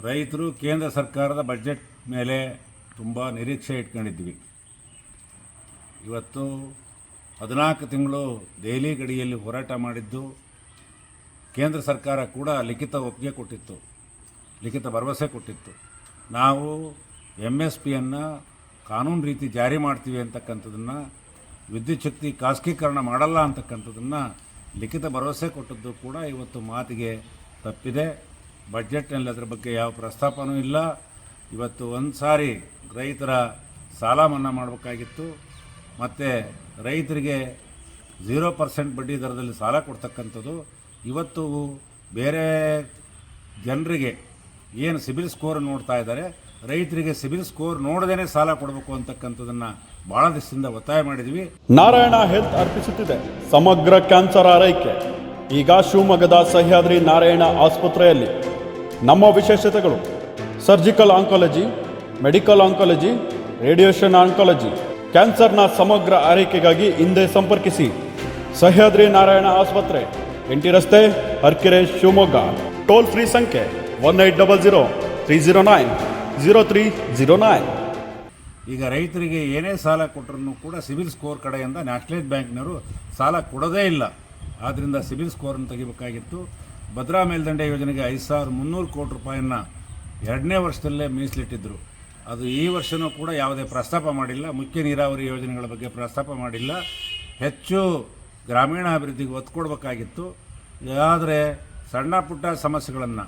ರೈತರು ಕೇಂದ್ರ ಸರ್ಕಾರದ ಬಜೆಟ್ ಮೇಲೆ ತುಂಬ ನಿರೀಕ್ಷೆ ಇಟ್ಕೊಂಡಿದ್ವಿ. ಇವತ್ತು 14 ತಿಂಗಳು ದೆಹಲಿ ಗಡಿಯಲ್ಲಿ ಹೋರಾಟ ಮಾಡಿದ್ದು, ಕೇಂದ್ರ ಸರ್ಕಾರ ಕೂಡ ಲಿಖಿತ ಒಪ್ಪಿಗೆ ಕೊಟ್ಟಿತ್ತು, ಲಿಖಿತ ಭರವಸೆ ಕೊಟ್ಟಿತ್ತು. ನಾವು MSPಯನ್ನು ಕಾನೂನು ರೀತಿ ಜಾರಿ ಮಾಡ್ತೀವಿ ಅಂತಕ್ಕಂಥದ್ದನ್ನು, ವಿದ್ಯುತ್ ಶಕ್ತಿ ಖಾಸಗೀಕರಣ ಮಾಡಲ್ಲ ಅಂತಕ್ಕಂಥದ್ದನ್ನು ಲಿಖಿತ ಭರವಸೆ ಕೊಟ್ಟದ್ದು ಕೂಡ ಇವತ್ತು ಮಾತಿಗೆ ತಪ್ಪಿದೆ. ಬಜೆಟ್ನಲ್ಲಿ ಅದರ ಬಗ್ಗೆ ಯಾವ ಪ್ರಸ್ತಾಪನೂ ಇಲ್ಲ. ಇವತ್ತು ಒಂದು ಸಾರಿ ರೈತರ ಸಾಲ ಮನ್ನಾ ಮಾಡಬೇಕಾಗಿತ್ತು, ಮತ್ತು ರೈತರಿಗೆ 0% ಬಡ್ಡಿ ದರದಲ್ಲಿ ಸಾಲ ಕೊಡ್ತಕ್ಕಂಥದ್ದು. ಇವತ್ತು ಬೇರೆ ಜನರಿಗೆ ಏನು ಸಿಬಿಲ್ ಸ್ಕೋರ್ ನೋಡ್ತಾ ಇದ್ದಾರೆ, ರೈತರಿಗೆ ಸಿಬಿಲ್ ಸ್ಕೋರ್ ನೋಡದೇನೆ ಸಾಲ ಕೊಡಬೇಕು ಅಂತಕ್ಕಂಥದ್ದನ್ನು ಭಾಳ ದಿವಸದಿಂದ ಒತ್ತಾಯ ಮಾಡಿದ್ವಿ. ನಾರಾಯಣ ಹೆಲ್ತ್ ಅರ್ಪಿಸುತ್ತಿದೆ ಸಮಗ್ರ ಕ್ಯಾನ್ಸರ್ ಆರೈಕೆ. ಈಗ ಶಿವಮೊಗ್ಗದ ಸಹ್ಯಾದ್ರಿ ನಾರಾಯಣ ಆಸ್ಪತ್ರೆಯಲ್ಲಿ ನಮ್ಮ ವಿಶೇಷತೆಗಳು: surgical oncology, medical oncology, radiation oncology. ಕ್ಯಾನ್ಸರ್ನ ಸಮಗ್ರ ಆರೈಕೆಗಾಗಿ ಹಿಂದೆ ಸಂಪರ್ಕಿಸಿ ಸಹ್ಯಾದ್ರಿ ನಾರಾಯಣ ಆಸ್ಪತ್ರೆ, ಎಂಟಿ ರಸ್ತೆ, ಹರ್ಕೆರೆ, ಶಿವಮೊಗ್ಗ. ಟೋಲ್ ಫ್ರೀ ಸಂಖ್ಯೆ 1800-309-0309. ಈಗ ರೈತರಿಗೆ ಏನೇ ಸಾಲ ಕೊಟ್ಟರೂ ಕೂಡ ಸಿಬಿಲ್ ಸ್ಕೋರ್ ಕಡೆಯಿಂದ ನ್ಯಾಷನಲೈಸ್ ಬ್ಯಾಂಕ್ನವರು ಸಾಲ ಕೊಡೋದೇ ಇಲ್ಲ. ಆದ್ದರಿಂದ ಸಿಬಿಲ್ ಸ್ಕೋರನ್ನು ತೆಗಿಬೇಕಾಗಿತ್ತು. ಭದ್ರಾ ಮೇಲ್ದಂಡೆ ಯೋಜನೆಗೆ 5300 ಕೋಟಿ ರೂಪಾಯಿಯನ್ನು 2ನೇ ವರ್ಷದಲ್ಲೇ ಮೀಸಲಿಟ್ಟಿದ್ದರು. ಅದು ಈ ವರ್ಷವೂ ಕೂಡ ಯಾವುದೇ ಪ್ರಸ್ತಾಪ ಮಾಡಿಲ್ಲ. ಮುಖ್ಯ ನೀರಾವರಿ ಯೋಜನೆಗಳ ಬಗ್ಗೆ ಪ್ರಸ್ತಾಪ ಮಾಡಿಲ್ಲ. ಹೆಚ್ಚು ಗ್ರಾಮೀಣಾಭಿವೃದ್ಧಿಗೆ ಒತ್ತು ಕೊಡಬೇಕಾಗಿತ್ತು. ಆದರೆ ಸಣ್ಣ ಪುಟ್ಟ ಸಮಸ್ಯೆಗಳನ್ನು,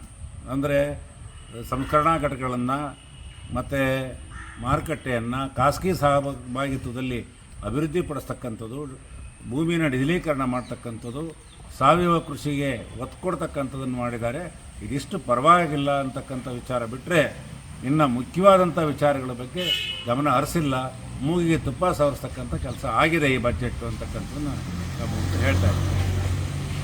ಅಂದರೆ ಸಂಸ್ಕರಣಾ ಘಟಕಗಳನ್ನು ಮತ್ತು ಮಾರುಕಟ್ಟೆಯನ್ನು ಖಾಸಗಿ ಸಹಭಾಗಿತ್ವದಲ್ಲಿ ಅಭಿವೃದ್ಧಿಪಡಿಸ್ತಕ್ಕಂಥದ್ದು, ಭೂಮಿನ ಡಿಜಿಲೀಕರಣ ಮಾಡ್ತಕ್ಕಂಥದ್ದು, ಸಾವಯವ ಕೃಷಿಗೆ ಒತ್ತು ಕೊಡ್ತಕ್ಕಂಥದ್ದನ್ನು ಮಾಡಿದ್ದಾರೆ. ಇದಿಷ್ಟು ಪರವಾಗಿಲ್ಲ ಅಂತಕ್ಕಂಥ ವಿಚಾರ ಬಿಟ್ಟರೆ ಇನ್ನು ಮುಖ್ಯವಾದಂಥ ವಿಚಾರಗಳ ಬಗ್ಗೆ ಗಮನ ಹರಿಸಿಲ್ಲ. ಮೂಗಿಗೆ ತುಪ್ಪ ಸವರಿಸ್ತಕ್ಕಂಥ ಕೆಲಸ ಆಗಿದೆ ಈ ಬಜೆಟ್ ಅಂತಕ್ಕಂಥದ್ದನ್ನು ಹೇಳ್ತಾ ಇದ್ದೀನಿ.